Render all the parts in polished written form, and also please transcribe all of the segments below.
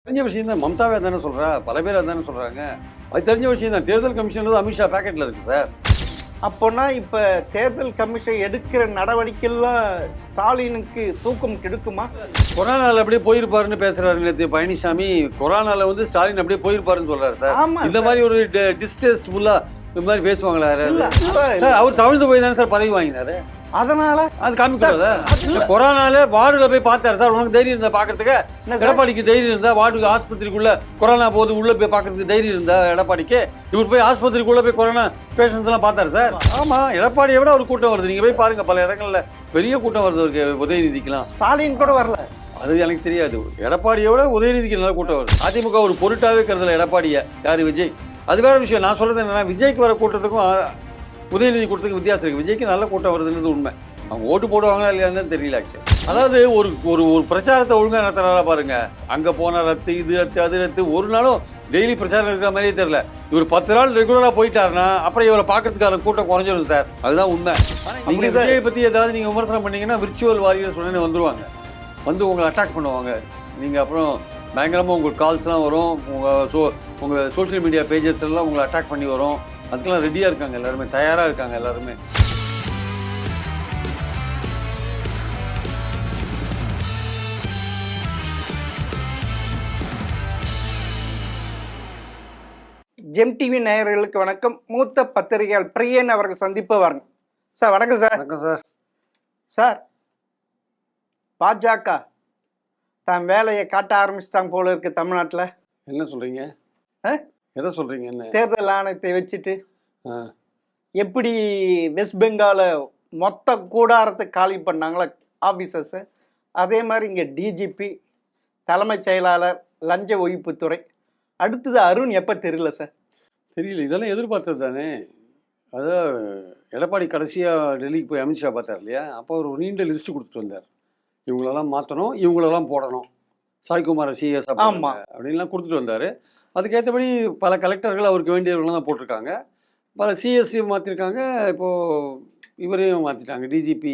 தெரிஞ்ச விஷயம் தான். மம்தாவே தானே சொல்கிறா, பல பேர் அதானே சொல்கிறாங்க. அது தெரிஞ்ச விஷயம் தான். தேர்தல் கமிஷன் அமித்ஷா பேக்கெட்டில் இருக்குது சார். அப்போனா இப்போ தேர்தல் கமிஷன் எடுக்கிற நடவடிக்கைலாம் ஸ்டாலினுக்கு தூக்கம் கெடுக்குமா? கொரோனாவில் அப்படியே போயிருப்பாருன்னு பேசுறாரு நேற்று பழனிசாமி. கொரோனாவில் வந்து ஸ்டாலின் அப்படியே போயிருப்பாருன்னு சொல்றாரு சார். ஆமா இந்த மாதிரி ஒரு டிஸ்டேஸ்ட்ஃபுல்லா இந்த மாதிரி பேசுவாங்களா இல்ல, சார்? அவர் தவிர்த்து போய் தானே சார் பதவி வாங்கினாரு. அதனால அது காமிக்கூடாதா? கொரோனால வார்டுல போய் பார்த்தாரு சார். உனக்கு தைரியம் இருந்தா பாக்குறதுக்கு? எடப்பாடிக்கு தைரியம் இருந்தா வார்டுக்கு ஆஸ்பத்திரிக்குள்ள கொரோனா போது உள்ள போய் பாக்குறதுக்கு தைரியம் இருந்தா எடப்பாடிக்கு? இவர் போய் ஆஸ்பத்திரிக்குள்ள போய் கொரோனா பேஷண்ட்ஸ் எல்லாம் பார்த்தாரு சார். ஆமா, எடப்பாடியை விட ஒரு கூட்டம் வருது. நீங்க போய் பாருங்க, பல இடங்கள்ல பெரிய கூட்டம் வருது அவருக்கு. உதயநிதிக்கலாம் ஸ்டாலின் கூட வரல. அது எனக்கு தெரியாது. எடப்பாடியை விட உதயநிதிக்கு நல்ல கூட்டம் வருது. அதிமுக ஒரு பொருட்டாவே கருதல எடப்பாடியை. யாரு? விஜய். அது வேற விஷயம். நான் சொல்றது என்னன்னா, விஜய்க்கு வர கூட்டத்துக்கும் உதயநிதி கூட்டத்துக்கு வித்தியாசம் இருக்கு. விஜய்க்கு நல்ல கூட்டம் வருதுன்றது உண்மை. அவங்க ஓட்டு போடுவாங்களா இல்லையான்னு தெரியல. ஆக்சுவலி அதாவது ஒரு ஒரு ஒரு பிரச்சாரத்தை ஒழுங்கா நடத்துறாரா பாருங்க. அங்க போன ரத்து, இது ரத்து, அது ரத்து. ஒரு நாளும் டெய்லி பிரச்சாரம் இருக்கிற மாதிரியே தெரியல. இவர் 10 நாள் ரெகுலரா போயிட்டாருன்னா அப்புறம் இவரை பாக்குறதுக்கான கூட்டம் குறைஞ்சிடும் சார். அதுதான் உண்மை. நீங்க விஜயை பத்தி ஏதாவது நீங்க விமர்சனம் பண்ணீங்கன்னா விர்ச்சுவல் வாரியர்ஸ் உடனே வந்துருவாங்க. வந்து உங்களை அட்டாக் பண்ணுவாங்க. நீங்க அப்புறம் பயங்கரமா உங்களுக்கு கால்ஸ்லாம் வரும். உங்க சோஷியல் மீடியா பேஜஸ் எல்லாம் உங்களை அட்டாக் பண்ணி வரும். அதுக்கெல்லாம் ரெடியா இருக்காங்க எல்லாருமே, தயாரா இருக்காங்க எல்லாருமே. ஜெம் டிவி நேயர்களுக்கு வணக்கம். மூத்த பத்திரிகையாளர் பிரியன் அவர்கள் சந்திப்பு வாருங்க சார். வணக்கம் சார். வணக்கம் சார். சார், பாஜக தான் வேலையை காட்ட ஆரம்பிச்சிட்டாங்க போல இருக்கு தமிழ்நாட்டில். என்ன சொல்றீங்க? எதை சொல்றீங்க? என்ன தேர்தல் ஆணையத்தை வச்சுட்டு எப்படி வெஸ்ட் பெங்கால மொத்த கூடாரத்தை காலி பண்ணாங்களா ஆபீசர்ஸ், அதே மாதிரி இங்கே டிஜிபி, தலைமைச் செயலாளர், லஞ்ச ஒழிப்புத்துறை, அடுத்தது அருண் எப்போ தெரியல சார். தெரியல. இதெல்லாம் எதிர்பார்த்தது தானே. அதான் எடப்பாடி கடைசியாக டெல்லிக்கு போய் அமித்ஷா பார்த்தார் இல்லையா? அப்போ அவர் ஒரு நீண்ட லிஸ்ட் கொடுத்துட்டு வந்தார். இவங்களெல்லாம் மாற்றணும், இவங்களெல்லாம் போடணும், சாய்குமார சிஎஸ் அப்படின்லாம் கொடுத்துட்டு வந்தார். அதுக்கேற்றபடி பல கலெக்டர்கள் அவருக்கு வேண்டியவர்கள்லாம் தான் போட்டிருக்காங்க. பல சிஎஸ்சியும் மாற்றிருக்காங்க. இப்போது இவரையும் மாற்றிட்டாங்க. டிஜிபி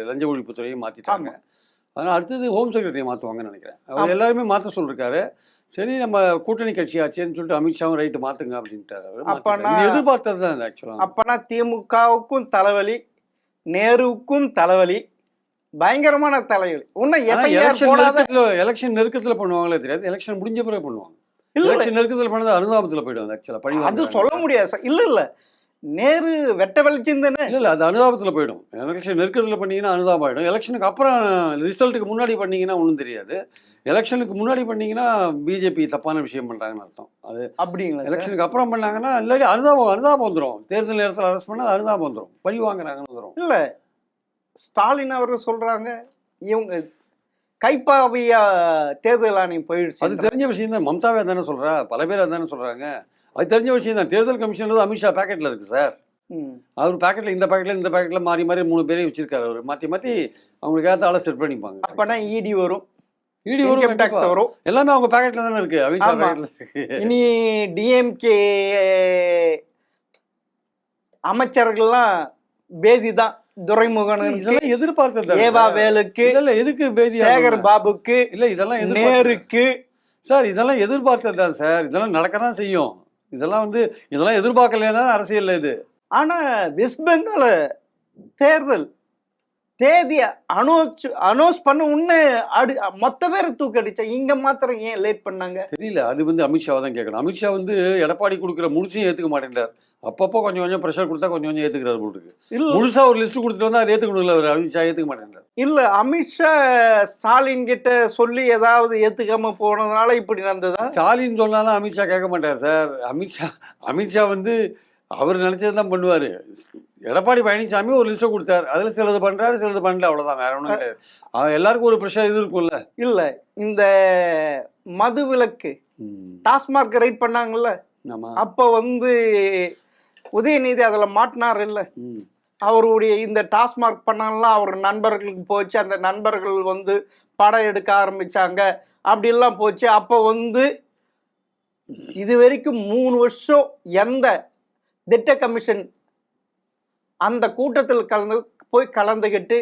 லஞ்ச ஒழிப்புத்துறையும் மாற்றிட்டாங்க. அதனால் அடுத்தது ஹோம் செக்ரட்டரியை மாற்றுவாங்கன்னு நினைக்கிறேன். அவர் எல்லாருமே மாற்ற சொல்லியிருக்காரு. சரி, நம்ம கூட்டணி கட்சியாச்சேன்னு சொல்லிட்டு அமித்ஷாவும் ரைட்டு மாற்றுங்க அப்படின்ட்டார். அவர் எதிர்பார்த்தது தான் ஆக்சுவலாக. அப்போனா திமுகவுக்கும் தலைவலி, நேருவுக்கும் தலைவலி, பயங்கரமான தலைவலி. எலெக்ஷன் நெருக்கத்தில் பண்ணுவாங்களே தெரியாது. எலெக்ஷன் முடிஞ்ச பிறகு பண்ணுவாங்க. எலெக்ஷன் நெருக்கத்தில் பண்ணது அனுதாபத்தில் போயிடும். ஆக்சுவலாக அது சொல்ல முடியாது சார். இல்லை நேரு வெட்ட வெளிச்சம் தானே. இல்லை, அது அனுதாபத்தில் போயிடும். எலெக்ஷன் நெருக்கத்தில் பண்ணீங்கன்னா அனுதாபம் ஆகிடும். எலெக்ஷனுக்கு அப்புறம் ரிசல்ட்டுக்கு முன்னாடி பண்ணீங்கன்னா ஒன்றும் தெரியாது. எலெக்ஷனுக்கு முன்னாடி பண்ணீங்கன்னா பிஜேபி தப்பான விஷயம் பண்ணுறாங்கன்னு அர்த்தம். அது அப்படிங்களா? எலெக்ஷனுக்கு அப்புறம் பண்ணாங்கன்னா இல்லாட்டி அனுதாபம் வந்துடும். தேர்தல் நேரத்தில் அரெஸ்ட் பண்ணால் அனுதாபம் வந்துடும். பழி வாங்குறாங்கன்னு வந்துடும். இல்லை, ஸ்டாலின் அவர்கள் சொல்கிறாங்க இவங்க கைப்பாவியா தேர்தல் ஆணையம் போயிடுச்சு. அது தெரிஞ்ச விஷயம் தான். மம்தாவே தானே சொல்கிறா, பல பேர் அதானே சொல்கிறாங்க. அது தெரிஞ்ச விஷயம் தான். தேர்தல் கமிஷன் அமித்ஷா பேக்கெட்டில் இருக்குது சார். அவர் பேக்கெட்டில் இந்த பேக்கெட்டில் மாறி மாறி 3 பேரையும் வச்சிருக்காரு. அவர் மாற்றி அவங்களுக்கு ஏற்ற ஆளை செட் பண்ணிப்பாங்க. அப்போனா இடி வரும், டாக்ஸ் வரும், எல்லாமே அவங்க பேக்கெட்டில் தானே இருக்குது. அமித்ஷா பேக்கெட்டில் இருக்கு. இனி டிஎம்கே அமைச்சர்கள்லாம் பேதி தான். துரைமுகன், இதெல்லாம் எதிர்பார்த்தது. ஏவா வேலுக்கு, எதுக்கு பேதி? சேகர் பாபுக்கு, இல்லை இதெல்லாம் நேருக்கு சார். இதெல்லாம் எதிர்பார்த்தது தான் சார். இதெல்லாம் நடக்க தான் செய்யும். இதெல்லாம் எதிர்பார்க்கலைன்னா அரசியல் இது. ஆனா வெஸ்ட் பெங்கால தேர்தல் தேதியை அனௌன்ஸ் பண்ண உடனே மொத்த பேர் தூக்கடிச்சா, இங்க மாத்திரம் ஏன் லேட் பண்ணாங்க தெரியல. அது அமித்ஷாவை தான் கேட்கணும். அமித்ஷா எடப்பாடி கொடுக்குற முழுசையும் ஏத்துக்க மாட்டேங்கிறார். அப்பப்போ கொஞ்சம் ப்ரெஷர் கொடுத்தா கொஞ்சம் ஏத்துக்கிறாரு போட்டுருக்கு. முழுசா ஒரு லிஸ்ட் கொடுத்துட்டு வந்தா அதை ஏத்துக்கணும்ல. அவர் அமித்ஷா ஏத்துக்க மாட்டேங்கிறார். இல்ல, அமித்ஷா ஸ்டாலின் கிட்ட சொல்லி ஏதாவது ஏத்துக்காம போனதுனால இப்படி நடந்ததா? ஸ்டாலின் சொன்னாலும் அமித்ஷா கேட்க மாட்டார் சார். அமித்ஷா அவர் நினைச்சதுதான் பண்ணுவாரு. எடப்பாடி பழனிசாமி ஒரு லிஸ்ட்டை கொடுத்தாரு. அதுல சிலது பண்றாரு, சிலது பண்ணல, அவ்வளவுதான். வேற ஒன்றும் கிடையாது. எல்லாருக்கும் ஒரு ப்ரெஷர் இது இருக்கும்ல. இல்ல, இந்த மது விலக்கு டாஸ்மார்க் ரைட் பண்ணாங்கல்ல, அப்ப உதயநிதி அதுல மாட்டினார் இல்ல. அவருடைய இந்த டாஸ்மார்க் பண்ணலாம் அவர் நண்பர்களுக்கு போச்சு. அந்த நண்பர்கள் படம் எடுக்க ஆரம்பிச்சாங்க, அப்படி எல்லாம் போச்சு. அப்ப இது வரைக்கும் 3 வருஷம் எந்த திட்ட கமிஷன் அந்த கூட்டத்தில் கலந்துக்கிட்டு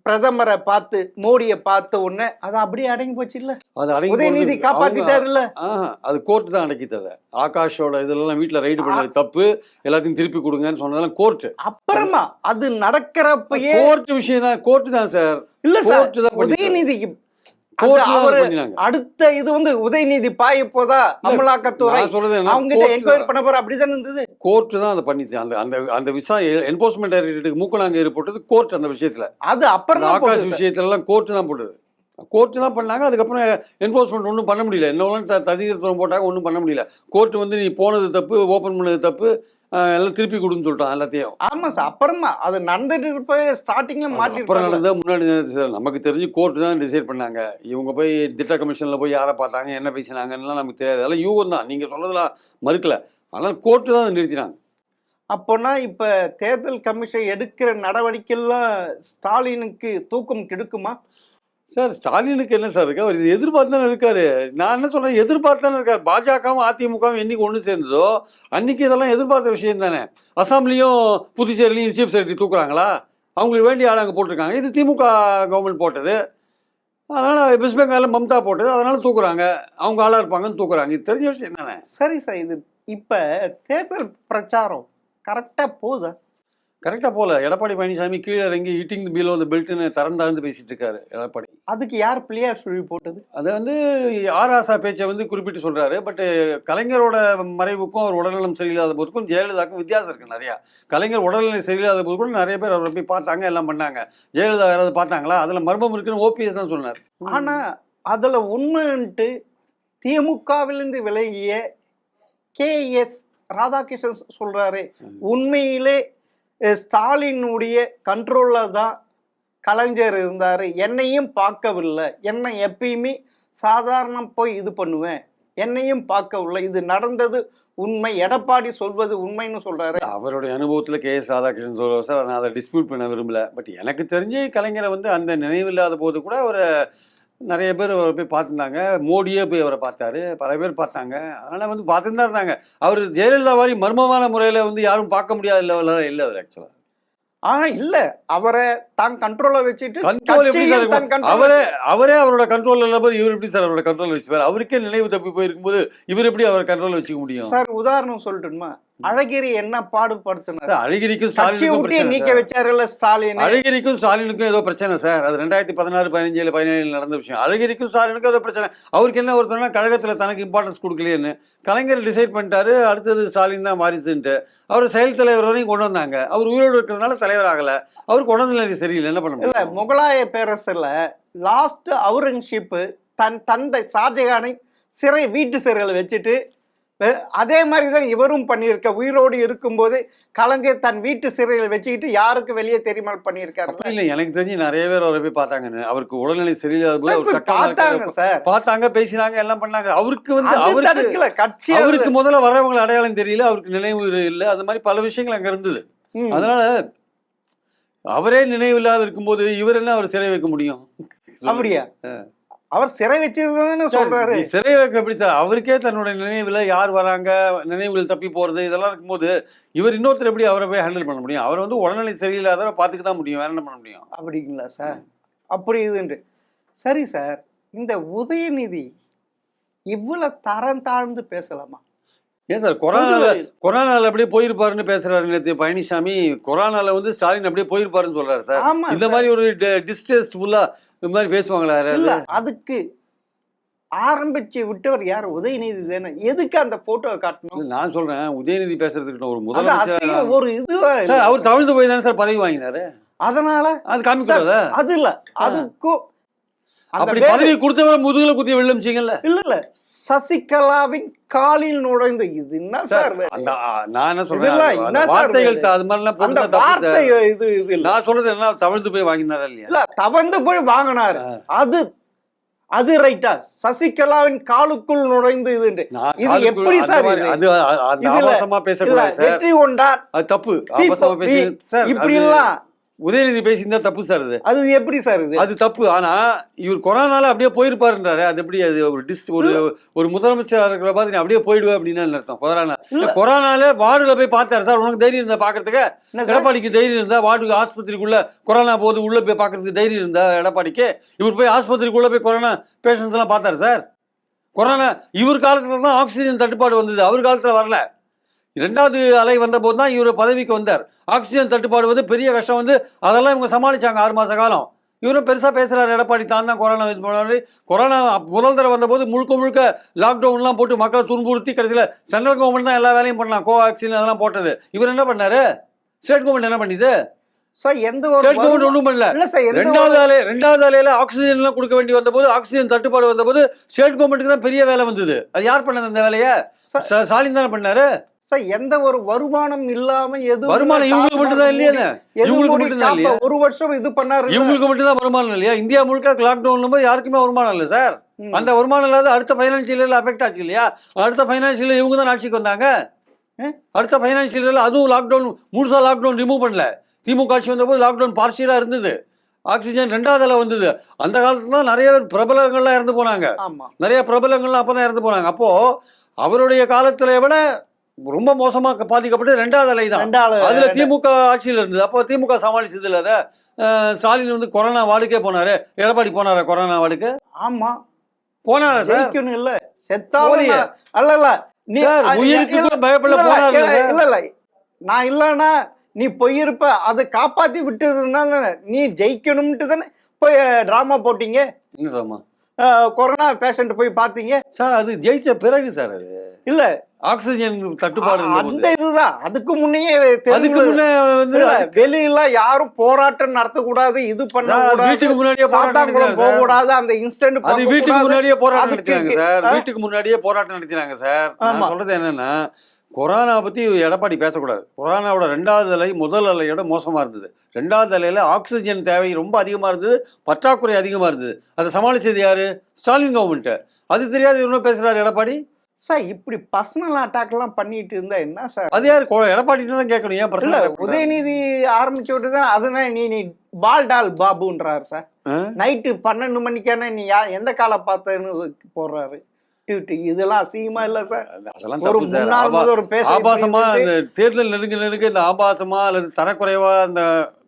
பிரதமரை பார்த்து மோடியை பார்த்த உடனே அது அப்படியே அடங்கி போச்சு இல்ல? அது அடங்கி உதயநிதி போனது காப்பாத்திட்டாருல்ல? அது கோர்ட்டு தான் அடக்கி தர. ஆகாஷோட இதெல்லாம் வீட்டில் ரைடு பண்ணது தப்பு, எல்லாத்தையும் திருப்பி கொடுங்கன்னு சொன்னதெல்லாம் கோர்ட்டு. அப்புறமா அது நடக்கிறப்பயே கோர்ட் விஷயம் தான், கோர்ட்டு தான் சார். இல்ல சார், கோர்ட்டு தான் பண்ணிட்டாரு. உதயநிதிக்கு கோர்ட்டு தான் அவரு பண்ணினாங்க. அடுத்த இது வந்து உதயநிதி பாய போதா அமலாக்கத்துறை நான் சொல்றது என்ன, அவங்க கிட்ட கோர்ட்டு என்கொயரி பண்ண போற அப்படிதான் இருந்தது. கோர்ட்டு தான் அதை பண்ணிச்சு. அந்த அந்த அந்த என்போர்ஸ்மெண்ட் டைரக்டரேட்டுக்கு மூக்கனாங்க போட்டது கோர்ட். அந்த விஷயத்துல அது அப்புறம் அந்த ஆகாஷ் விஷயத்துல எல்லாம் கோர்ட்டு தான் போட்டது. கோர்ட்டு தான் பண்ணாங்க. அதுக்கப்புறம் என்போர்ஸ்மெண்ட் ஒன்றும் பண்ண முடியல. என்ன தகுதித்தரம் போட்டாங்க, ஒன்றும் பண்ண முடியல. கோர்ட்டு வந்து நீ போனது தப்பு, ஓப்பன் பண்ணது தப்பு, எல்லாம் திருப்பி கொடுன்னு சொல்லிட்டான் எல்லாத்தையும். ஆமா சார், அப்புறமா அது நடந்துட்டு போய் ஸ்டார்டிங்ல மாட்டி அப்புறம் நடந்தா முன்னாடி நடந்துச்சு சார். நமக்கு தெரிஞ்சு கோர்ட்டு தான் டிசைட் பண்ணாங்க. இவங்க போய் திட்ட கமிஷன்ல போய் யாரை பார்த்தாங்க, என்ன பேசினாங்கன்னு நமக்கு தெரியாது. அதெல்லாம் யூகம் தான், நீங்க சொல்றதெல்லாம் மறுக்கல. ஆனால் கோர்ட்டு தான் அதை நிறுத்தினாங்க. அப்போனா இப்ப தேர்தல் கமிஷன் எடுக்கிற நடவடிக்கைலாம் ஸ்டாலினுக்கு தூக்கம் கெடுக்குமா சார்? ஸ்டாலினுக்கு என்ன சார் இருக்கு? அவர் எதிர்பார்த்து தானே இருக்காரு. நான் என்ன சொல்றேன், எதிர்பார்த்து தானே இருக்காரு. பாஜகவும் அதிமுகவும் என்னைக்கு ஒன்று சேர்ந்ததோ அன்னைக்கு இதெல்லாம் எதிர்பார்த்த விஷயம் தானே. அசாம்லேயும் புதுச்சேரிலையும் சீஃப் செக்ரட்டரி தூக்குறாங்களா? அவங்களுக்கு வேண்டிய ஆள் அங்கே போட்டிருக்காங்க. இது திமுக கவர்மெண்ட் போட்டது. அதனால் வெஸ்ட் பெங்காலில் மம்தா போட்டது. அதனால தூக்குறாங்க. அவங்க ஆளாக இருப்பாங்கன்னு தூக்குறாங்க. இது தெரிஞ்ச விஷயம் தானே. சரி சார், இது இப்ப தேர்தல் பிரச்சாரம் கரெக்டா போகுதா? கரெக்டாக போகல. எடப்பாடி பழனிசாமி கீழே இறங்கி ஈட்டிங் பிலோ த பெல்ட்னு திறந்து பேசிட்டு இருக்காரு எடப்பாடி. அதுக்கு யார் பிள்ளையார் சொல்லி போட்டது? அதை வந்து ஆராசா பேச்சை வந்து குறிப்பிட்டு சொல்றாரு. பட் கலைஞரோட மறைவுக்கும் அவர் உடல்நலம் சரியில்லாத போதுக்கும் ஜெயலலிதாவுக்கும் வித்தியாசம் இருக்கு நிறையா. கலைஞர் உடல்நிலை சரியில்லாத போது கூட நிறைய பேர் அவரை போய் பார்த்தாங்க, எல்லாம் பண்ணாங்க. ஜெயலலிதா யாராவது பார்த்தாங்களா? அதில் மர்மம் இருக்குன்னு ஓபிஎஸ் தான் சொன்னார். ஆனா அதுல உண்மைன்ட்டு திமுகவிலிருந்து விலகிய KS ராதாகிருஷ்ணன் சொல்றாரு, உண்மையிலே ஸ்டாலினுடைய கண்ட்ரோல்ல தான் கலைஞர் இருந்தாரு, என்னையும் பார்க்கவில்லை, என்னை எப்பயுமே சாதாரணம் போய் இது பண்ணுவேன், என்னையும் பார்க்கவில்லை, இது நடந்தது உண்மை, எடப்பாடி சொல்வது உண்மைன்னு சொல்றாரு. அவருடைய அனுபவத்தில் KS ராதாகிருஷ்ணன் சொல்லுவார் சார். நான் அதை டிஸ்பியூட் பண்ண விரும்பல. பட் எனக்கு தெரிஞ்சு கலைஞரை வந்து அந்த நினைவில்லாத போது கூட அவரை நிறைய பேர் அவரை போய் பார்த்துருந்தாங்க. மோடியே போய் அவரை பார்த்தாரு, பல பேர் பார்த்தாங்க. அதனால் வந்து பார்த்துட்டு தான் இருந்தாங்க. அவர் ஜெயலலிதா மாதிரி மர்மமான முறையில் வந்து யாரும் பார்க்க முடியாத லெவலில் இல்லை அவர் ஆக்சுவலாக. இல்ல, அவரை தான் கண்ட்ரோல வச்சுட்டு கண்ட்ரோல் எப்படி சார்? அவரே அவரோட கண்ட்ரோல் இல்லாமல் இவர் எப்படி சார் அவரோட கண்ட்ரோல் வச்சுப்பார்? அவருக்கே நினைவு தப்பி போயிருக்கும் போது இவர் எப்படி அவர் கண்ட்ரோல் வச்சுக்க முடியும்? சார் உதாரணம் சொல்லட்டுமா, அழகிரி என்ன பாடுபடுத்தினார்? அழகிரிக்கும் நீக்க வச்சாருல்ல ஸ்டாலின். அழகிரிக்கும் ஸ்டாலினுக்கும் ஏதோ பிரச்சனை சார். அது 2016, 15, 17 நடந்த விஷயம். அழகிரிக்கும் ஸ்டாலினுக்கும் ஏதோ பிரச்சனை. அவருக்கு என்ன ஒருத்தனா கழகத்தில் தனக்கு இம்பார்ட்டன்ஸ் கொடுக்கலையேன்னு கலைஞர் டிசைட் பண்ணிட்டாரு. அடுத்தது ஸ்டாலின் தான் மாறிச்சுன்ட்டு அவர் செயல் தலைவர் வரையும் கொண்டு வந்தாங்க. அவர் உயிரோடு இருக்கிறதுனால தலைவர் ஆகலை. அவருக்கு உடல்நிலை சரியில்லை, என்ன பண்ண முடியல. முகலாய பேரரசுல லாஸ்ட் அவுரங்கசீப் தன் தந்தை ஷாஜகானை வீட்டு சிறையில் வச்சுட்டு அதே மாதிரி தான் இவரும் பண்ணியிருக்க. உயிரோடு இருக்கும்போது கலைஞர் தன் வீட்டு சிறையில் வச்சுக்கிட்டு யாருக்கு வெளியே தெரியுமா பண்ணியிருக்காரு. இல்லை, எனக்கு தெரிஞ்சு நிறைய பேர் அவரை போய் பார்த்தாங்க. அவருக்கு உடல்நிலை சரியில்லாத போது பார்த்தாங்க, பேசினாங்க, எல்லாம் பண்ணாங்க. அவருக்கு வந்து அவருக்கு முதல்ல வரவங்களை அடையாளம் தெரியல, அவருக்கு நினைவு இல்லை, அது மாதிரி பல விஷயங்கள் அங்க இருந்தது. அதனால அவரே நினைவு இல்லாத இருக்கும்போது இவர் என்ன அவர் சிறை வைக்க முடியும்? அப்படியா? அவர் சிறை வச்சிருந்தானே சொல்றாரு. சிறை வைக்க எப்படி சார்? அவருக்கே தன்னுடைய நினைவுல யார் வராங்க, நினைவுகள் தப்பி போறது, இதெல்லாம் இருக்கும்போது இவர் இன்னொருத்தர் எப்படி அவரை போய் ஹேண்டில் பண்ண முடியும்? அவர் வந்து உடல்நிலை சரியில்லாத பார்த்துக்க தான் முடியும், வேற என்ன பண்ண முடியும்? அப்படிங்களா சார்? அப்படி இதுன்று சரி சார், இந்த உதயநிதி இவ்வளவு தரம் தாழ்ந்து பேசலாமா? ஏன் சார், கொரோனால அப்படியே போயிருப்பாருன்னு பேசுறாரு நேற்று பழனிசாமி. கொரோனால வந்து ஸ்டாலின் அப்படியே போயிருப்பாருன்னு சொல்றாரு சார். இந்த மாதிரி ஒரு டிஸ்டேஸ்ட்ஃபுல்லா இந்த மாதிரி பேசுவாங்களா? அதுக்கு ஆரம்பிச்சு விட்டவர் யார்? உதயநிதி தானே. எதுக்கு அந்த போட்டோவை காட்டணும்? நான் சொல்றேன், உதயநிதி பேசுறதுக்கு ஒரு முதலமைச்சர் ஒரு இதுவா சார், அவர் தவிர்த்து போய் தானே சார் பதவி வாங்கினாரு. அதனால அது காமிக்கூடாதா? அது இல்ல, அதுக்கும் அப்படி பதவி கொடுத்தவரை முதுகுல குத்தி வெள்ளமிச்சிங்கல்ல. இல்ல, சசிகலாவின் காலில் நுழைந்து இது என்ன சார்? நான் என்ன சொல்றேன், வார்த்தைகள் அது மாதிரிலாம் போட்டு தப்பு. இது நான் சொல்றது என்ன, தவிர்த்து போய் வாங்கினாரா இல்லையா? இல்ல, தவிர்த்து போய் வாங்கினாரு. அது ரைட்டா? சசிகலாவின் காலுக்குள் நுழைந்து இது எப்படி சார்? அது ஆபாசமா பேசக்கூடாது சார். வெற்றி கொண்டார், அது தப்பு. ஆபாசமா பேச சார், இப்படி எல்லாம் உதயநிதி பேசியிருந்தா தப்பு சார் அது. அது எப்படி சார் இது? அது தப்பு. ஆனா இவர் கொரோனால அப்படியே போயிருப்பாருன்றாரு. அது எப்படி? அது ஒரு முதலமைச்சர் இருக்கிற பார்த்து நீ அப்படியே போயிடுவேன் அப்படின்னு அர்த்தம். கொரோனால வார்டுல போய் பார்த்தாரு சார். உனக்கு தைரியம் இருந்தா பாக்குறதுக்கு? எடப்பாடிக்கு தைரியம் இருந்தா வார்டுக்கு ஆஸ்பத்திரிக்குள்ள கொரோனா போது உள்ள போய் பாக்குறதுக்கு தைரியம் இருந்தா எடப்பாடிக்கு? இவர் போய் ஆஸ்பத்திரிக்குள்ள போய் கொரோனா பேஷண்ட்ஸ் எல்லாம் பார்த்தாரு சார். கொரோனா இவர் காலத்துல தான் ஆக்சிஜன் தட்டுப்பாடு வந்தது, அவர் காலத்துல வரல. 2வது அலை வந்த போது தான் இவர் பதவிக்கு வந்தார். ஆக்சிஜன் தட்டுப்பாடு வந்து பெரிய கஷ்டம் வந்து அதெல்லாம் இவங்க சமாளிச்சாங்க 6 மாச காலம். இவரும் பெருசா பேசுறாரு எடப்பாடி தான் கொரோனா இது போனாரு. கொரோனா முதல் தடவை வந்த போது முழுக்க லாக்டவுன்லாம் போட்டு மக்களை துன்புறுத்தி கடைசியில் சென்ட்ரல் கவர்மெண்ட் தான் எல்லா வேலையும் பண்ணலாம். கோவேக்சின் அதெல்லாம் போட்டது. இவர் என்ன பண்ணாரு? ஸ்டேட் கவர்மெண்ட் என்ன பண்ணிது? ஸ்டேட் கவர்மெண்ட் ஒன்றும் பண்ணல. 2வது அலையில ஆக்சிஜன் எல்லாம் கொடுக்க வேண்டி வந்த போது, ஆக்சிஜன் தட்டுப்பாடு வந்த போது ஸ்டேட் கவர்மெண்ட்டுக்கு தான் பெரிய வேலை வந்தது. அது யார் பண்ணது அந்த வேலையை? ஸ்டாலின் தானே பண்ணாரு. எந்த ஒரு வருமானம் இல்லாம வருமானம் இவங்களுக்கு மட்டும் தான் இல்லையா? இவங்களுக்கு மட்டும் தான் இல்லையா? ஒரு வருஷம் இது பண்ணாரு. இவங்களுக்கு மட்டும் தான் வருமானம் இல்லையா? இந்தியா முழுக்க லாக்டவுன் போது யாருக்குமே வருமானம் இல்லை சார். அந்த வருமானம் இல்லாத அடுத்த பைனான்சியல் அஃபெக்ட் ஆச்சு இல்லையா? அடுத்த பைனான்சியல் இவங்க தான் ஆட்சிக்கு வந்தாங்க. அடுத்த பைனான்சியல் அதுவும் லாக்டவுன் முழுசா லாக்டவுன் ரிமூவ் பண்ணல. திமுக ஆட்சி வந்த போது லாக்டவுன் பார்ஷியலா இருந்தது. ஆக்சிஜன் 2வது அலை வந்தது. அந்த காலத்துல தான் நிறைய பிரபலங்கள்லாம் இறந்து போனாங்க. நிறைய பிரபலங்கள்லாம் அப்பதான் இறந்து போனாங்க. அப்போ அவருடைய காலத்துல விட ரொம்ப மோசமா பாதிக்கப்பட்டு 2வது அலை தான். அதுல திமுக ஆட்சியில் இருந்தது. அப்போ திமுக சமாளிச்சது இல்ல. அத ஸ்டாலின் வந்து கொரோனா வார்டுக்கே போனாரு. எடப்பாடி போனாரா கொரோனா வார்டுக்கு? ஆமா போனாரா சார்? இல்ல செத்தாலியே அல்ல நீ உயிருக்கு பயப்பட போனாரு. இல்ல நான் இல்லன்னா நீ போயிருப்ப. அதை காப்பாத்தி விட்டதுனால நீ ஜெயிக்கணும்ட்டு தானே போய் டிராமா போட்டீங்க. என்ன டிராமா? கொரோனா பேஷண்ட் போய் பாத்தீங்க சார். அது ஜெயிச்ச பிறகு சார். அது இல்ல ஆக்சிஜன் தட்டுப்பாடு அந்த இதுதான். அதுக்கு முன்னே வந்து வெளியில யாரும் போராட்டம் நடத்தக்கூடாது, இது பண்ண வீட்டுக்கு முன்னாடியே போராட்டம் போக கூடாது. அந்த இன்ஸ்டன்ட் அது வீட்டுக்கு முன்னாடியே போராட்டம் நடத்தினாங்க சார். வீட்டுக்கு முன்னாடியே போராட்டம் நடத்தினாங்க சார். நான் சொல்றது என்னன்னா, கொரோனா பத்தி எடப்பாடி பேசக்கூடாது. கொரோனாவோட 2வது அலை முதல் அலையோட மோசமா இருந்தது. 2வது அலையில ஆக்சிஜன் தேவை ரொம்ப அதிகமா இருந்தது, பற்றாக்குறை அதிகமா இருந்தது. அதை சமாளிச்சது யாரு? ஸ்டாலின் கவர்மெண்ட். அது தெரியாது இவரும் பேசுறாரு எடப்பாடி. சார் இப்படி பர்சனல் அட்டாக் எல்லாம் பண்ணிட்டு இருந்தா என்ன சார்? அது யாரு? எடப்பாடி தான் கேட்கணும். ஏன் பர்சனல்? உதயநிதி ஆரம்பிச்சு விட்டுதான். அதனால நீ பால்டால் பாபுன்றாரு சார். நைட்டு 12 மணிக்கான நீ எந்த காலை பார்த்தேன்னு போடுறாரு இதெல்லாம் அசிங்கமா இல்ல சார்? அதெல்லாம் தப்பு சார். ஆபாசமா இந்த தேர்தல் நெருங்க இந்த ஆபாசமா அல்லது தரக்குறைவா அந்த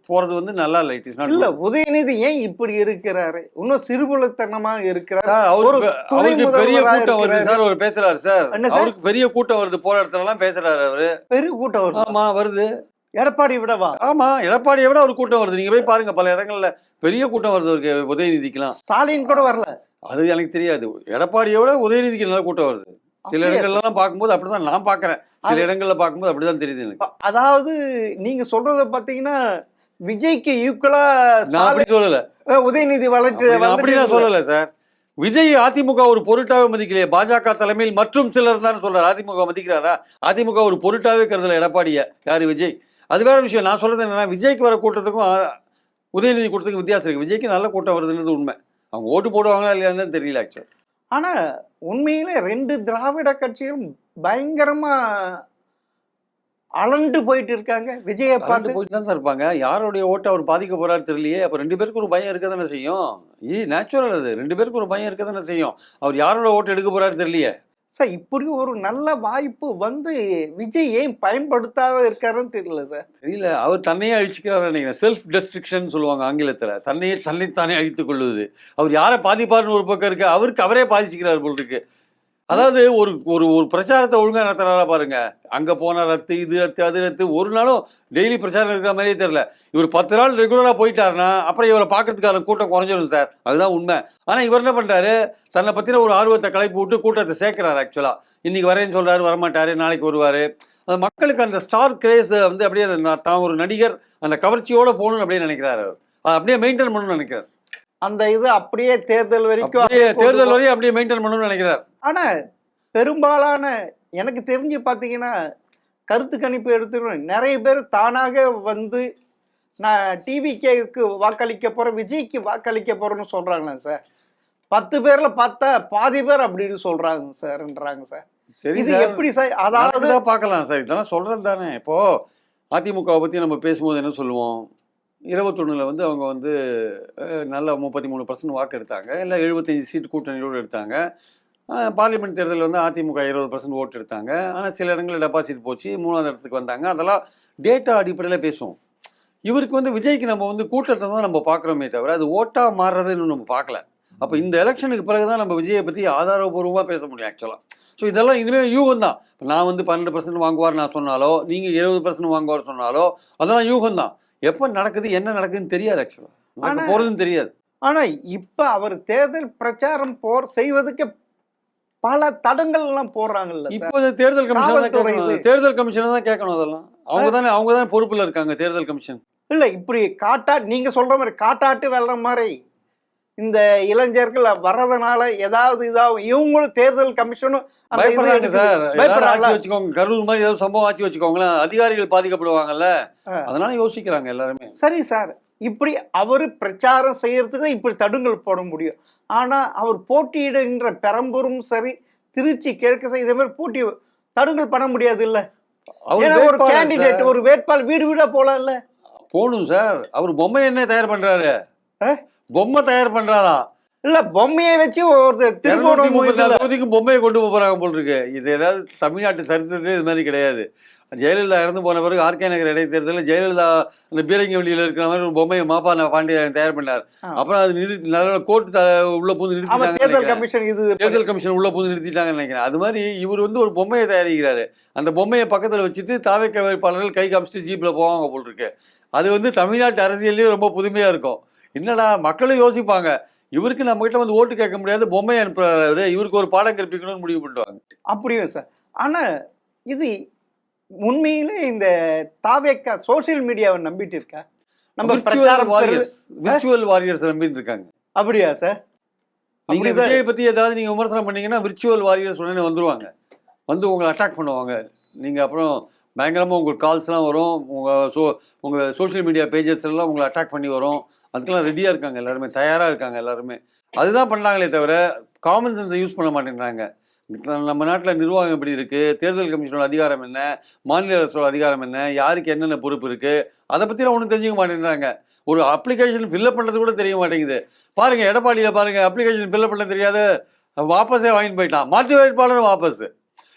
போறது வந்து நல்லா இல்ல. இட் இஸ் நாட் இல்ல. உதயநிதி ஏன் இப்படி இருக்கிறாரு? இன்னும் சிறுபுலத்தனமா இருக்கிறாரு. அவருக்கு பெரிய கூட்டம் வருது சார். அவர் பேசுறாரு சார். அவருக்கு பெரிய கூட்டம் வருது. போற இடத்துல எல்லாம் பேசுறாரு அவரு. பெரிய கூட்டம் வருது. ஆமா வருது. எடப்பாடி விடவா? ஆமா எடப்பாடியை விட ஒரு கூட்டம் வருது. நீங்க போய் பாருங்க, பல இடங்கள்ல பெரிய கூட்டம் வருது அவருக்கு. உதயநிதிக்கெல்லாம். ஸ்டாலின் கூட வரல. அது எனக்கு தெரியாது. எடப்பாடியை விட உதயநிதிக்கு நல்ல கூட்டம் வருது. சில இடங்கள்லாம் பார்க்கும்போது அப்படிதான் நான் பாக்குறேன். சில இடங்கள்ல பார்க்கும்போது அப்படிதான் தெரியுது எனக்கு. அதாவது நீங்க சொல்றத பாத்தீங்கன்னா விஜய்க்கு ஈக்குவலா நான் அப்படி சொல்லல. உதயநிதி வளர்ச்சி அப்படி நான் சொல்லல சார். விஜய் அதிமுக ஒரு பொருட்டாவே மதிக்கலையே. பாஜக தலைமையில் மற்றும் சிலர் தான் சொல்றாரு. அதிமுக மதிக்கிறாரா? அதிமுக ஒரு பொருட்டாவே கருதல எடப்பாடிய. யாரு? விஜய். அது வேற விஷயம். நான் சொல்றது என்னன்னா, விஜய்க்கு வர கூட்டத்துக்கும் உதயநிதி கூட்டத்துக்கும் வித்தியாசம் இருக்கு. விஜய்க்கு நல்ல கூட்டம் வருதுன்றது உண்மை. அவங்க ஓட்டு போடுவாங்களா இல்லையான்னு தெரியல ஆக்சுவலா. ஆனா உண்மையிலே 2 திராவிட கட்சிகளும் பயங்கரமா அளண்டு போயிட்டு இருக்காங்க. விஜயை பார்த்து போயிட்டு தான் இருப்பாங்க. யாருடைய ஓட்டு அவர் பாதிக்க போறாரு தெரியலையே. அப்ப 2 பேருக்கு ஒரு பயம் இருக்க தானே செய்யும். நேச்சுரல். அது 2 பேருக்கு ஒரு பயம் இருக்க தானே செய்யும். அவர் யாரோட ஓட்டு எடுக்க போறாரு தெரியலையே. சார் இப்படி ஒரு நல்ல வாய்ப்பு வந்து விஜய் ஏன் பயன்படுத்தாத இருக்காருன்னு தெரியல சார். தெரியல. அவர் தன்னையே அழிச்சுக்கிறாரு நினைக்கிறேன். செல்ஃப் டெஸ்ட்ரக்ஷன் சொல்லுவாங்க ஆங்கிலத்துல. தன்னைத்தானே அழித்துக் கொள்ளுவது. அவர் யாரை பாதிப்பாருன்னு ஒரு பக்கம் இருக்கு. அவருக்கு அவரே பாதிச்சுக்கிறார் போல் இருக்கு. அதாவது ஒரு ஒரு ஒரு பிரச்சாரத்தை ஒழுங்கா நடத்துறாரா பாருங்க. அங்க போன ரத்து, இது ரத்து, அது ரத்து. ஒரு நாளும் டெய்லி பிரச்சாரம் இருக்கிற மாதிரியே தெரியல. இவர் 10 நாள் ரெகுலரா போயிட்டாருன்னா அப்புறம் இவரை பாக்குறதுக்கான கூட்டம் குறைஞ்சிடும் சார். அதுதான் உண்மை. ஆனா இவர் என்ன பண்றாரு? தன்னை பத்தின ஒரு ஆர்வத்தை கிளப்பி விட்டு கூட்டத்தை சேர்க்கிறாரு. ஆக்சுவலா இன்னைக்கு வரேன்னு சொல்றாரு, வரமாட்டாரு, நாளைக்கு வருவாரு. அந்த மக்களுக்கு அந்த ஸ்டார் கிரேஸ் வந்து அப்படியே தான் ஒரு நடிகர் அந்த கவர்ச்சியோட போகணும்னு அப்படியே நினைக்கிறாரு. அவர் அதை அப்படியே மெயின்டைன் பண்ணணும்னு நினைக்கிறார். அந்த இது அப்படியே தேர்தல் வரைக்கும் அப்படியே மெயின்டைன் பண்ணணும்னு நினைக்கிறார். ஆனா பெரும்பாலான எனக்கு தெரிஞ்சு பாத்தீங்கன்னா கருத்து கணிப்பு எடுத்துக்கணும், நிறைய பேர் தானாக வந்து நான் டிவிகேக்கு வாக்களிக்க போறேன், விஜய்க்கு வாக்களிக்க போறேன்னு சொல்றாங்களா சார்? 10 பேர்ல பார்த்தா பாதி பேர் அப்படின்னு சொல்றாங்க சார்ன்றாங்க சார். சரி, இது எப்படி சார்? அதாவது பார்க்கலாம் சார். இதெல்லாம் சொல்றது தானே. இப்போ அதிமுக பத்தி நம்ம பேசும்போது என்ன சொல்லுவோம்? 21 வந்து அவங்க வந்து நல்லா 33% வாக்கு எடுத்தாங்க, இல்லை 75 சீட்டு கூட்டணியோடு எடுத்தாங்க. பார்லிமெண்ட் தேர்தலில் வந்து அதிமுக 20% ஓட்டு எடுத்தாங்க. ஆனால் சில இடங்களில் டெபாசிட் போச்சு, 3ஆவது இடத்துக்கு வந்தாங்க. அதெல்லாம் டேட்டா அடிப்படையில் பேசுவோம். இவருக்கு வந்து விஜய்க்கு நம்ம வந்து கூட்டத்தை தான் நம்ம பார்க்குறோமே தவிர அது ஓட்டாக மாறுறதை இன்னும் நம்ம பார்க்கல. அப்போ இந்த எலெக்ஷனுக்கு பிறகு தான் நம்ம விஜயை பற்றி ஆதாரபூர்வமாக பேச முடியும் ஆக்சுவலாக. ஸோ இதெல்லாம் இனிமேல் யூகம் தான். இப்போ நான் வந்து 12% வாங்குவார் நான் சொன்னாலோ, நீங்கள் 70% வாங்குவார் சொன்னாலோ அதெல்லாம் யூகம் தான். எப்போ நடக்குது என்ன நடக்குதுன்னு தெரியாது ஆக்சுவலாக. நடக்க போகிறதுன்னு தெரியாது. ஆனால் இப்போ அவர் தேர்தல் பிரச்சாரம் செய்வதுக்கு பல தடங்கள்லாம் போடுறாங்கல்ல. இப்போ தேர்தல் கமிஷன் தான் கேட்கணும். தேர்தல் கமிஷனை தான் கேட்கணும். அதெல்லாம் அவங்க தானே பொறுப்பில் இருக்காங்க, தேர்தல் கமிஷன். இல்லை இப்படி நீங்க சொல்ற மாதிரி காட்டாட்டு வெல்ற மாதிரி இந்த இளைஞர்கள் வர்றதுனால ஏதாவது இதாகும். இவங்களும் தேர்தல் கமிஷனும் பயப்படுறாங்க சார். ஆட்சி வச்சுக்கோங்க, கரூர் மாதிரி ஏதாவது சம்பவம் ஆட்சி வச்சுக்கோங்களேன், அதிகாரிகள் பாதிக்கப்படுவாங்கல்ல, அதனால யோசிக்கிறாங்க எல்லாருமே. சரி சார், இப்படி அவரு பிரச்சாரம் செய்யறதுக்கு இப்படி தடுங்கல் போட முடியும். ஆனா அவர் போட்டியிடுகின்ற பெரம்பூரும் சரி, திருச்சி கிழக்கு இதே மாதிரி போட்டி தடுங்கல் பண்ண முடியாது இல்ல. ஒரு கேண்டிடேட் ஒரு வேட்பாளர் வீடு வீடா போலாம் இல்ல. போகணும் சார். அவர் பொம்மை என்ன தயார் பண்றாரு? பொம்மை தயார் பண்றாரா? இல்ல பொம்மையை வச்சு ஒரு தொகுதிக்கு பொம்மையை கொண்டு போறாங்க போல் இருக்கு. இது ஏதாவது தமிழ்நாட்டு சரித்திரத்திலே இது மாதிரி கிடையாது. ஜெயலலிதா இறந்து போன பிறகு ஆர்கே நகர் இடைத்தேர்தலில் ஜெயலலிதா அந்த பீரங்கி வண்டியில் இருக்கிற மாதிரி ஒரு பொம்மையை மாப்பா பாண்டியன் தயார் பண்ணார். அப்புறம் அது நிறுத்தி நல்ல கோர்ட்டு உள்ள பூந்து நிறுத்திட்டாங்க. தேர்தல் கமிஷன் உள்ள பூந்து நிறுத்திட்டாங்கன்னு நினைக்கிறேன். அது மாதிரி இவர் வந்து ஒரு பொம்மையை தயாரிக்கிறாரு. அந்த பொம்மையை பக்கத்தில் வச்சுட்டு தாவேக்க வேட்பாளர்கள் கை காமிச்சிட்டு ஜீப்பில் போவாங்க போல் இருக்கு. அது வந்து தமிழ்நாட்டு அரசியல்லையும் ரொம்ப புதுமையாக இருக்கும். என்னடா மக்களும் யோசிப்பாங்க, இவருக்கு நம்ம கிட்ட வந்து ஓட்டு கேட்க முடியாது, பொம்மையை அனுப்புறாரு, இவருக்கு ஒரு பாடம் கற்பிக்கணும்னு முடிவு பண்ணுவாங்க. அப்படியே சார். ஆனால் இது உண்மையிலே இந்த தாவேக்கா சோசியல் மீடியாவை நம்பிட்டு இருக்கா? நம்ம விர்ச்சுவல் வாரியர்ஸ் நம்பிட்டு இருக்காங்க. அப்படியா சார்? நீங்க விஜயை பத்தி ஏதாவது நீங்க விமர்சனம் பண்ணீங்கன்னா விர்ச்சுவல் வாரியர்ஸ் உடனே வந்துருவாங்க, வந்து உங்களை அட்டாக் பண்ணுவாங்க. நீங்க அப்புறம் பயங்கரமாக உங்களுக்கு கால்ஸ்லாம் வரும், உங்கள் சோஷியல் மீடியா பேஜஸ்லாம் உங்களை அட்டாக் பண்ணி வரும். அதுக்கெல்லாம் ரெடியாக இருக்காங்க எல்லாருமே, தயாராக இருக்காங்க எல்லாருமே. அதுதான் பண்ணாங்களே தவிர காமன் சென்ஸை யூஸ் பண்ண மாட்டேங்கிறாங்க. நம்ம நாட்டில் நிர்வாகம் எப்படி இருக்குது, தேர்தல் கமிஷனோட அதிகாரம் என்ன, மாநில அரசோட அதிகாரம் என்ன, யாருக்கு என்னென்ன பொறுப்பு இருக்குது, அதை பற்றிலாம் ஒன்றும் தெரிஞ்சுக்க மாட்டேங்கிறாங்க. ஒரு அப்ளிகேஷன் ஃபில்அப் பண்ணுறது கூட தெரிய மாட்டேங்குது. பாருங்கள் எடப்பாடியில் பாருங்கள், அப்ளிகேஷன் ஃபில்அப் பண்ண தெரியாத வாபஸே வாங்கிட்டு போயிட்டான். மாற்று வேட்பாளரும் வாபஸ்.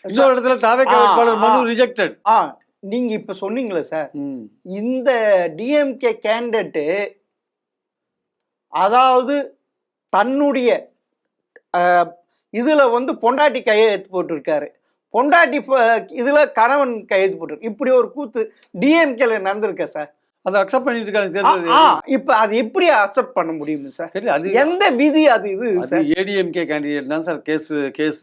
இன்னொரு இடத்துல தாவேக்கா வேட்பாளர் மனு ரிஜெக்டட். நீங்க இப்ப சொன்னீங்களே சார், இந்த டிஎம்கே கேண்டிடேட் அதாவது தன்னுடைய இதுல வந்து பொண்டாட்டி கையெழுத்து போட்டிருக்காரு, பொண்டாட்டி இதுல கணவன் கையெழுத்து போட்டிருக்கு. இப்படி ஒரு கூத்து டிஎம்கேல நடந்திருக்க சார். அதை அக்செப்ட் பண்ணிட்டு இருக்காங்க. இப்ப அது எப்படி அக்செப்ட் பண்ண முடியும் சார்? சரி, அது எந்த விதி? அது இது ஏடிஎம்கே கேண்டிடேட் தான் சார். கேஸ்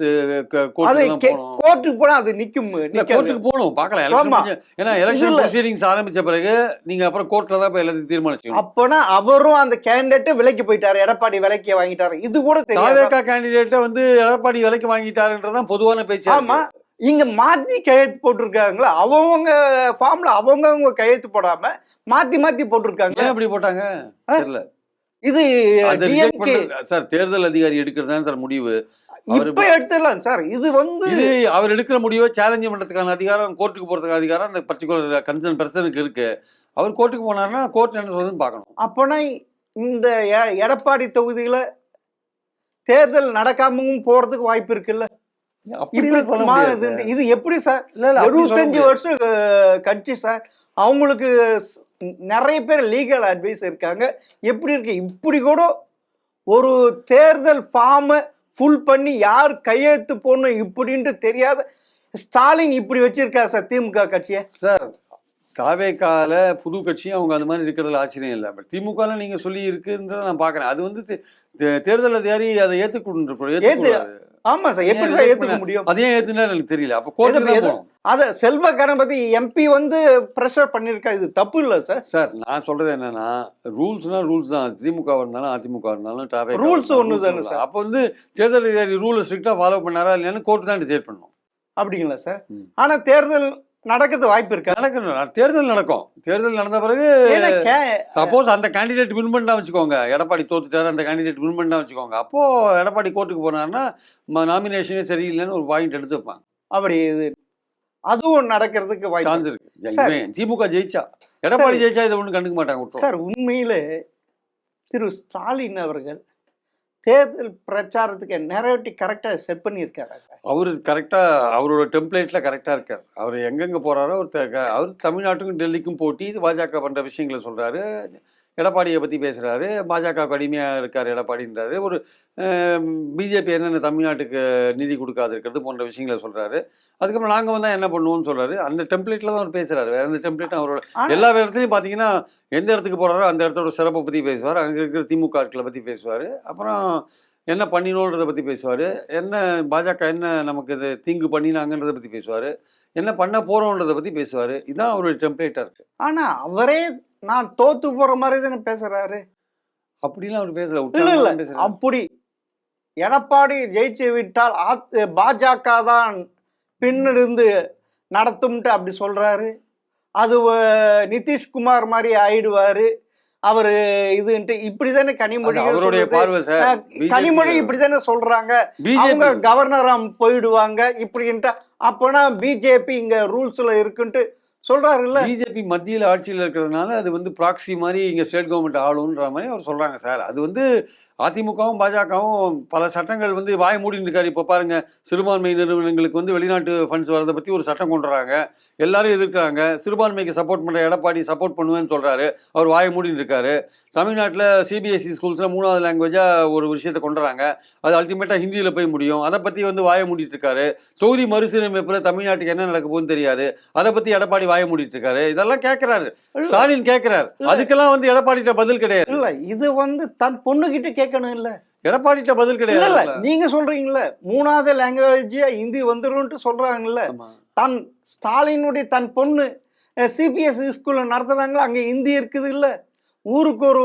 கோர்ட்டுக்கு போனா அது நிக்கும். கோர்ட்டுக்கு போகணும், பார்க்கலாம். ஏன்னா எலெக்ஷன் ப்ரொசீடிங்ஸ் ஆரம்பிச்ச பிறகு நீங்க அப்புறம் கோர்ட்ல தான் எல்லாத்தையும் தீர்மானிச்சு. அப்பனா அவரும் அந்த கேண்டிடேட் விலைக்கு போயிட்டாரு, எடப்பாடி விலைக்கு வாங்கிட்டாரு. இது கூட தாவேக்கா கேண்டிடேட்டை வந்து எடப்பாடி விலைக்கு வாங்கிட்டாருன்றதான் பொதுவான பேச்சு. ஆமா, இங்க மாத்தி கையெழுத்து போட்டிருக்காங்களா? அவங்க ஃபார்ம்ல அவங்க கையெழுத்து போடாம மாத்தி மாத்தி போட்டிருக்காங்க. ஏன் அப்படி போட்டாங்க தெரியல. இது சார் தேர்தல் அதிகாரி எடுக்கிறதுதான் சார் முடிவு. இப்ப எடுத்துடலாம் சார். இது வந்து அவர் எடுக்கிற முடிவை சேலஞ்ச் பண்றதுக்கான அதிகாரம், கோர்ட்டுக்கு போறதுக்கான அதிகாரம் அந்த பர்டிகுலர் கன்சர்ன் பர்சனுக்கு இருக்கு. அவர் கோர்ட்டுக்கு போனாருன்னா கோர்ட் என்ன சொல்றதுன்னு பார்க்கணும். அப்பனா இந்த எடப்பாடி தொகுதியில தேர்தல் நடக்காமவும் போறதுக்கு வாய்ப்பு இருக்குல்ல? இது எப்படி சார்? 25 வருஷம் கட்சி சார், அவங்களுக்கு நிறைய பேர் லீகல் அட்வைஸ் இருக்காங்க. எப்படி இருக்கு? இப்படி கூட ஒரு தேர்தல் ஃபார்மை ஃபுல் பண்ணி யார் கையெழுத்து போடணும் இப்படின்ட்டு தெரியாத ஸ்டாலின் இப்படி வச்சிருக்காரு சார் திமுக கட்சியை. சார் தாவேக்கால புது கட்சியும் அவங்க அது மாதிரி இருக்கிறதுல ஆச்சரியம் இல்லை. பட் திமுகல நீங்க சொல்லி இருக்குன்றத நான் பாக்குறேன். அது வந்து தேர்தல் அதிகாரி அதை ஏத்துக்கொண்டு. ஆமா சார், எப்படி சார் ஏத்துக்க முடியும்? அதே ஏத்துனா எனக்கு தெரியல. அப்ப கோர்ட்டுக்கு தான் போகணும். அத செல்வ கணபதி எம்பி வந்து பிரஷர் பண்ணிருக்கா, இது தப்பு இல்ல சார்? சார் நான் சொல்றது என்னன்னா, ரூல்ஸ்னா ரூல்ஸ் தான். திமுக இருந்தாலும் அதிமுக இருந்தாலும் தாவே ரூல்ஸ் ஒண்ணு தானே சார். அப்ப வந்து தேர்தல் அதிகாரி ரூலை ஸ்ட்ரிக்டா ஃபாலோ பண்ணாரா இல்லையான்னு கோர்ட்டு தான் டிசைட் பண்ணணும். அப்படிங்களா சார்? ஆனா தேர்தல் நடக்கிறது வாய்ப்பு இருக்கா? நடக்கணும், தேர்தல் நடக்கும். தேர்தல் நடந்த பிறகு சப்போஸ் அந்த கேண்டிடேட் வின் பண்ணா வச்சுக்கோங்க, எடப்பாடி தோத்துட்டாரு, அந்த கேண்டிடேட் வின் பண்ணா வச்சுக்கோங்க, அப்போ எடப்பாடி கோர்ட்டுக்கு போனாருன்னா நாமினேஷனே சரியில்லைன்னு ஒரு பாயிண்ட் எடுத்து வைப்பாங்க. அப்படி இது அதுவும் நடக்கிறதுக்கு சான்ஸ் இருக்கு. திமுக ஜெயிச்சா எடப்பாடி ஜெயிச்சா இதை ஒன்றும் கண்டுக்க மாட்டாங்க விட்டுரும். சார் உண்மையிலே திரு ஸ்டாலின் அவர்கள் தேர்தல் பிரச்சாரத்துக்கு நெரேட்டிவ் கரெக்டாக செட் பண்ணியிருக்காரா சார்? அவர் கரெக்டாக அவரோட டெம்ப்ளேட்டில் கரெக்டாக இருக்கார். அவர் எங்கெங்கே போகிறாரோ அவர் தமிழ்நாட்டுக்கும் டெல்லிக்கும் போட்டி பாஜக பண்ணுற விஷயங்களை சொல்கிறாரு. எடப்பாடியை பற்றி பேசுகிறாரு. பாஜக அடிமையாக இருக்கார் எடப்பாடின்றாரு. ஒரு பிஜேபி என்னென்ன தமிழ்நாட்டுக்கு நிதி கொடுக்காது இருக்கிறது போன்ற விஷயங்களை சொல்கிறாரு. அதுக்கப்புறம் நாங்கள் வந்தால் என்ன பண்ணுவோம்னு சொல்கிறாரு. அந்த டெம்ப்ளேட்டில் தான் அவர் பேசுகிறாரு. வேறு எந்த டெம்ப்ளேட்டும் அவரோட எல்லா இடத்துலையும் பார்த்தீங்கன்னா எந்த இடத்துக்கு போகிறாரோ அந்த இடத்தோட சிறப்பை பற்றி பேசுவார். அங்கே இருக்கிற திமுக ஆட்களை பற்றி பேசுவார். அப்புறம் என்ன பண்ணினோன்றதை பற்றி பேசுவார். என்ன பாஜக என்ன நமக்கு இது தீங்கு பண்ணினாங்கன்றதை பற்றி பேசுவார். என்ன பண்ண போகிறோன்றதை பற்றி பேசுவார். இதுதான் அவருடைய டெம்ப்ளேட்டாக இருக்குது. ஆனால் அவரே நான் தோத்து போகிற மாதிரி தானே பேசுகிறாரு. அப்படிலாம் அவர் பேசல. இல்லை அப்படி எடப்பாடி ஜெயிச்சு விட்டால் பாஜக தான் பின்னிருந்து நடத்தும்ட்டு அப்படி சொல்றாரு. அது நிதிஷ்குமார் மாதிரி ஆயிடுவாரு அவரு இதுன்ட்டு இப்படிதானே கனிமொழி கனிமொழி இப்படிதானே சொல்றாங்க. அவங்க கவர்னராம் போயிடுவாங்க இப்படின்ட்டு. அப்போனா பிஜேபி இங்க ரூல்ஸ்ல இருக்குன்ட்டு சொல்றாரு. இல்ல பிஜேபி மத்தியில் ஆட்சியில் இருக்கிறதுனால அது வந்து ப்ராக்சி மாதிரி இங்கே ஸ்டேட் கவர்மெண்ட் ஆளுன்ற மாதிரி அவர் சொல்கிறாங்க சார். அது வந்து அதிமுகவும் பாஜகவும் பல சட்டங்கள் வந்து வாய மூடின்னு இருக்காரு. இப்போ பாருங்க, சிறுபான்மை நிறுவனங்களுக்கு வந்து வெளிநாட்டு ஃபண்ட்ஸ் வரதை பற்றி ஒரு சட்டம் கொண்டு வராங்க. எல்லாரும் எதிர்க்கிறாங்க. சிறுபான்மைக்கு சப்போர்ட் பண்ணுற எடப்பாடி சப்போர்ட் பண்ணுவேன்னு சொல்கிறாரு. அவர் வாய மூடின்னு இருக்காரு. தமிழ்நாட்டில் சிபிஎஸ்சி ஸ்கூல்ஸில் 3வது லாங்குவேஜாக ஒரு விஷயத்தை கொண்டு வராங்க. அது அல்டிமேட்டாக ஹிந்தியில் போய் முடியும். அதை பற்றி வந்து வாய மூடிட்டு இருக்காரு. தொகுதி மறுசீரமைப்பில் தமிழ்நாட்டுக்கு என்ன நடக்க போகுதுன்னு தெரியாது. அதை பற்றி எடப்பாடி வாய மூடிட்டு இருக்காரு. இதெல்லாம் கேட்குறாரு, ஸ்டாலின் கேட்குறாரு. அதுக்கெல்லாம் வந்து எடப்பாடிட்ட பதில் கிடையாது. இல்லை இது வந்து தன் பொண்ணுகிட்ட கேட்கணும். இல்லை எடப்பாடிட்ட பதில் கிடையாது. நீங்க சொல்றீங்கல்ல 3வது லாங்குவேஜ் ஹிந்தி வந்துடும் சொல்றாங்கல்ல. தன் ஸ்டாலினுடைய தன் பொண்ணு சிபிஎஸ்சி ஸ்கூல்ல நடத்துறாங்க. அங்க ஹிந்தி இருக்குது. இல்ல ஊருக்கு ஒரு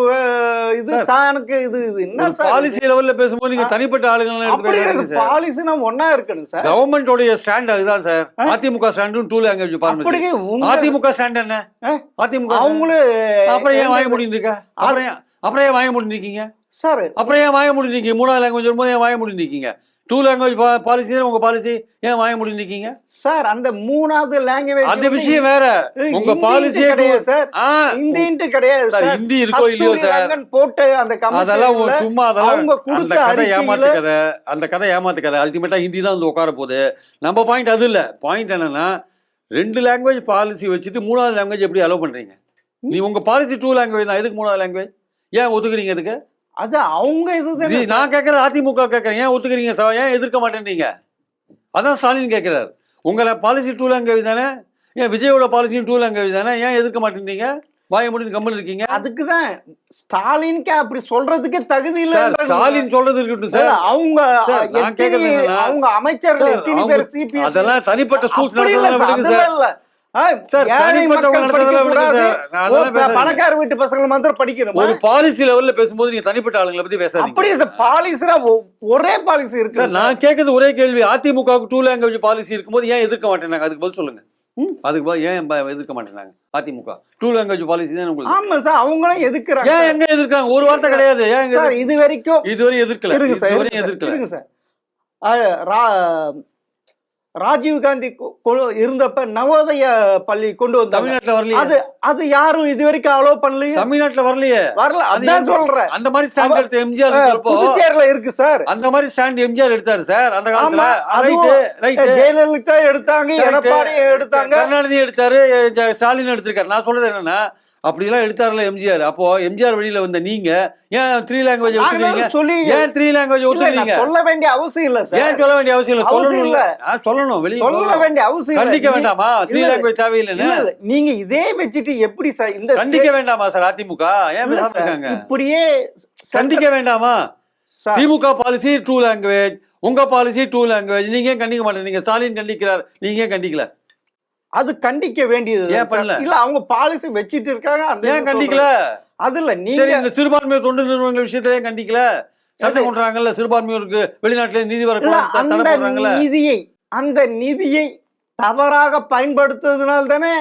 இது தானுக்கு இது என்ன பாலிசி லெவல்ல பேசும்போது நீங்க தனிப்பட்ட ஆளுங்க பாலிசினா ஒன்னா இருக்கணும் சார். கவர்மெண்டோட ஸ்டாண்ட் அதுதான் சார். அதிமுக ஸ்டாண்டும் 2 லாங்குவேஜ் பார்மசி. அதிமுக ஸ்டாண்ட் என்ன? அதிமுக அவங்களே அப்புறம் ஏன் வாய முடின்னு இருக்கா? அப்புறம் ஏன் வாய முடின்னு இருக்கீங்க சார்? அப்புறம் ஏன் வாய முடின்னு இருக்கீங்க? 3வது லாங்குவேஜ் வரும்போது ஏன் வாய முடின்னு இருக்கீங்க? 2 லாங்குவேஜ் பாலிசி உங்க பாலிசி, ஏன் வாய முடின்னு இருக்கீங்க சார்? அந்த 3வது லாங்குவேஜ் அந்த விஷயம் வேற. உங்க பாலிசியே கிடையாது சார். ஹிந்தின்ட்டு கிடையாது சார். ஹிந்தி இருக்கோ இல்லையோ சார் போட்டு அந்த அதெல்லாம் சும்மா அதெல்லாம் அந்த கதை ஏமாத்து கதை. அந்த கதை ஏமாத்து கதை. அல்டிமேட்டா ஹிந்தி தான் வந்து உட்கார போகுது. நம்ம பாயிண்ட் அது இல்ல. பாயிண்ட் என்னன்னா 2 லாங்குவேஜ் பாலிசி வச்சுட்டு 3வது லாங்குவேஜ் எப்படி அலோவ் பண்றீங்க? நீ உங்க பாலிசி 2 லாங்குவேஜ் தான். எதுக்கு 3வது லாங்குவேஜ் ஏன் ஒத்துக்கிறீங்க? எதுக்கு? அது அவங்க இது நான் கேட்கறது அதிமுக கேட்கறேன். ஏன் ஒத்துக்கிறீங்க? ஏன் எதிர்க்க மாட்டேன்றீங்க? அதான் ஸ்டாலின் கேட்கிறார். உங்களை பாலிசி 2 லாங்குவேஜ் தானே. ஏன் விஜயோட பாலிசியும் 2 லாங்குவேஜ் தானே. ஏன் எதிர்க்க மாட்டேன்றீங்க? வாய முடிந்து கம்மல் இருக்கீங்க. அதுக்குதான் ஸ்டாலினுக்கு அப்படி சொல்றதுக்கு தகுதி இல்ல. ஸ்டாலின் சொல்றது இருக்கட்டும் சார். அவங்க நான் கேட்கறது அவங்க அமைச்சர்கள் எத்தனை பேர் சிபிஎஸ் அதெல்லாம் தனிப்பட்ட ஸ்கூல்ஸ் நடத்துறது சார். பணக்கார வீட்டு பசங்களை மாத்திரம் படிக்கணும். ஒரு பாலிசி லெவல்ல பேசும்போது நீங்க தனிப்பட்ட ஆளுங்களை பத்தி பேசாதீங்க. அப்படியே பாலிசினா ஒரே பாலிசி இருக்கு. நான் கேட்கறது ஒரே கேள்வி. அதிமுகவுக்கு 2 லாங்குவேஜ் பாலிசி இருக்கும்போது ஏன் எதிர்க்க மாட்டேனாங்க? அதுக்கு பதில் சொல்லுங்க. அதுக்கு பதில் ஏன் எதிர்க்க மாட்டேனாங்க? அதிமுக 2 லாங்குவேஜ் பாலிசி தான் உங்களுக்கு. ஆமா சார், அவங்களும் எதிர்க்கிறாங்க. ஏன் எங்க எதிர்க்காங்க? ஒரு வார்த்தை கிடையாது. ஏன் சார் இதுவரை எதிர்க்கல. எதிர்க்கல சார். ராஜீவ்காந்தி இருந்தப்ப நவோதய பள்ளி கொண்டு வந்து தமிழ்நாட்டுல வரலையே. அது யாரும் இது வரைக்கும் அலோவ் பண்ணலையே. தமிழ்நாட்டுல வரலையே. வரல. அதான் சொல்றேன். அந்த மாதிரி ஸ்டாண்ட் எடுத்து எம்ஜிஆர் புதுச்சேரியில இருக்கு சார். அந்த மாதிரி ஸ்டாண்ட் எம்ஜிஆர் எடுத்தாரு சார் அந்த காலத்துல. ஜெயலலிதா எடுத்தாங்க, எடப்பாடி எடுத்தாங்க, கருணாநிதி எடுத்தாரு, ஸ்டாலின் எடுத்திருக்காரு. நான் சொல்றது என்னன்னா அப்படிலாம் எடுத்தாருல எம்ஜிஆர். அப்போ எம்ஜிஆர் வெளியில வந்த நீங்க ஏன் 3 லாங்குவேஜ் ஒத்துக்கிறீங்க? ஏன் 3 லாங்குவேஜ் ஒத்துக்கிறீங்க? சொல்ல வேண்டிய அவசியம் இல்ல சார். ஏன் சொல்ல வேண்டிய அவசியம் இல்ல? சொல்லணும் இல்ல. சொல்லணும். வெளியில சொல்ல வேண்டிய அவசியம் இல்ல. கண்டிக்க வேண்டாமா? 3 லாங்குவேஜ் தேவையில்லைன்னு நீங்க இதே வச்சுட்டு எப்படி சார் இந்த கண்டிக்க வேண்டாமா சார்? அதிமுக ஏன் பேசாம இப்படியே கண்டிக்க வேண்டாமா? திமுக பாலிசி 2 லாங்குவேஜ், உங்க பாலிசி 2 லாங்குவேஜ். நீங்க ஏன் கண்டிக்க மாட்டேங்க? ஸ்டாலின் கண்டிக்கிறார், நீங்க ஏன் கண்டிக்கல? அது கண்டிக்க வேண்டியது இல்ல. அவங்க பாலிசி வச்சிட்டு இருக்காங்க. ஏன் கண்டிக்கல? அது இல்ல. நீங்க இந்த சிறுபான்மையோர் தொண்டு நிறுவனங்கள் விஷயத்துல ஏன் கண்டிக்கல? சட்டம் கொண்டுறாங்கல்ல, சிறுபான்மையோருக்கு வெளிநாட்டுல நிதி வரக்கூடாது. அந்த நிதியை தவறாக பயன்படுத்துவதனால தானே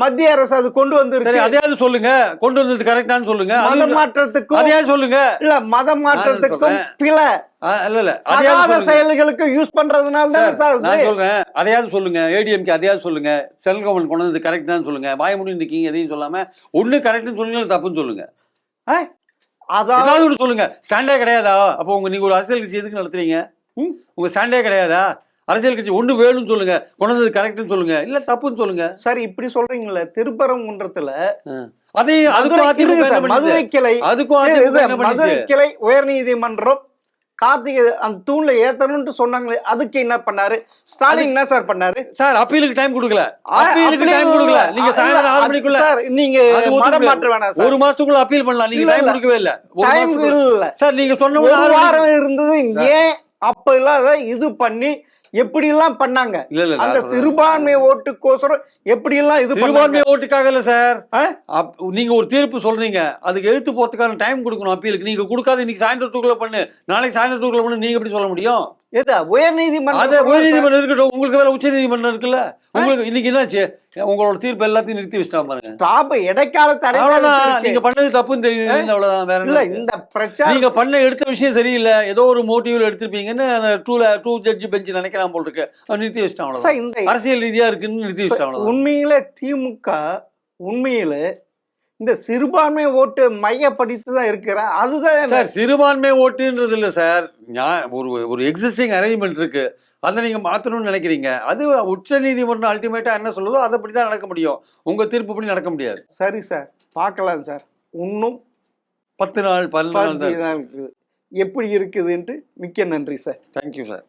மத்திய அரசு அது கொண்டு சரி வந்திருக்கு. அதையாவது சொல்லுங்க, கொண்டு வந்தது கரெக்டானு சொல்லுங்க. மத மாற்றத்துக்கும் அதையாவது சொல்லுங்க. இல்ல மத மாற்றத்துக்கும் பில இல்ல அகாத செயல்களுக்கு யூஸ் பண்றதுனால தான் சார் நான் சொல்றேன். அதையாவது சொல்லுங்க. ஏடிஎம்கே அதையாவது சொல்லுங்க. சென்ட்ரல் கவர்மெண்ட் கொண்டு வந்தது கரெக்ட் தான் சொல்லுங்க. வாய்மொழி நிக்கீங்க எதையும் சொல்லாம ஒண்ணு கரெக்ட்னு சொல்லுங்க, தப்புன்னு சொல்லுங்க. ஏதாவது ஒன்று சொல்லுங்க. ஸ்டாண்டே கிடையாதா? அப்போ நீங்க ஒரு அரசியல் கட்சி எதுக்கு நடத்துறீங்க? உங்க ஸ்டாண்டே கிடையாதா? அரசியல் கட்சி ஒண்ணு வேணும்னு சொல்லுங்க, கொண்டு வந்தது கரெக்ட்னு சொல்லுங்க, இல்ல தப்புன்னு சொல்லுங்க. சார் இப்படி சொல்றீங்களே, திருப்பரங்குன்றத்துல அதையும் அதுக்கும் அதிமுக என்ன பண்ணுச்சு? மதுரை கிளை அதுக்கும் அதிமுக என்ன பண்ணுச்சு? மதுரை கிளை உயர்நீதிமன்றம் கார்த்திகை அந்த தூண்ல ஏத்தணும்னு சொன்னாங்களே, அதுக்கு என்ன பண்ணாரு ஸ்டாலின்? என்ன சார் பண்ணாரு? சார் அப்பீலுக்கு டைம் கொடுக்கல. அப்பீலுக்கு டைம் கொடுக்கல. நீங்க சாயந்தரம் 6 மணிக்குள்ள சார் நீங்க மனம் மாற்ற வேணாம் சார். ஒரு மாசத்துக்குள்ள அப்பீல் பண்ணலாம். நீங்க டைம் கொடுக்கவே இல்ல. டைம் இல்ல சார். நீங்க சொன்ன ஒரு வாரம் இருந்தது. ஏன் அப்ப இல்லாத இது பண்ணி எப்படி எல்லாம் பண்ணாங்க? அந்த சிறுபான்மை ஓட்டுக்கோசரம் எப்படி எல்லாம் இது சிறுபான்மை ஓட்டுக்காக இல்ல சார். நீங்க ஒரு தீர்ப்பு சொல்றீங்க, அதுக்கு எழுத்து போறதுக்கான டைம் கொடுக்கணும். அப்பீலுக்கு நீங்க கொடுக்காத இன்னைக்கு சாயந்தரத்துக்குள்ள பண்ணு, நாளைக்கு சாயந்தரத்துக்குள்ள பண்ணு, நீங்க எப்படி சொல்ல முடியும்? உயர்நீதிமன்றம் இருக்கட்டும். உங்களுக்கு வேற உச்ச நீதிமன்றம் இருக்குல்ல. உங்களுக்கு இன்னைக்கு என்னாச்சு? உங்களோட தீர்ப்பு எல்லாத்தையும் நிறுத்தி வச்சுட்டா பாருங்க. ஸ்டாப் இடைக்கால தடை. அவ்வளவுதான். நீங்க பண்ணது தப்புன்னு தெரியுது. அவ்வளவுதான். வேற இல்ல இந்த பிரச்சனை நீங்க பண்ண எடுத்த விஷயம் சரியில்லை, ஏதோ ஒரு மோட்டிவ்ல எடுத்திருப்பீங்கன்னு அந்த டூ ஜட்ஜ் பெஞ்ச் நினைக்கலாம் போல் இருக்கு. நிறுத்தி வச்சுட்டான். அவ்வளவுதான். அரசியல் ரீதியா இருக்குன்னு நிறுத்தி வச்சுட்டான். உண்மையில திமுக உண்மையில இந்த சிறுபான்மை ஓட்டு மையப்படுத்தி தான் இருக்கிற. அதுதான் சார் சிறுபான்மை ஓட்டுன்றது இல்லை சார். ஒரு எக்ஸிஸ்டிங் அரேஞ்ச்மெண்ட் இருக்கு, அதை நீங்க மாத்தணும்னு நினைக்கிறீங்க. அது உச்ச நீதிமன்றம் அல்டிமேட்டா என்ன சொல்லுதோ அதை படி தான் நடக்க முடியும். உங்க தீர்ப்பு படி நடக்க முடியாது. சரி சார், பார்க்கலாம் சார். இன்னும் 10 நாள் 12 நாள் எப்படி இருக்குதுன்ட்டு. மிக்க நன்றி சார். Thank you sir.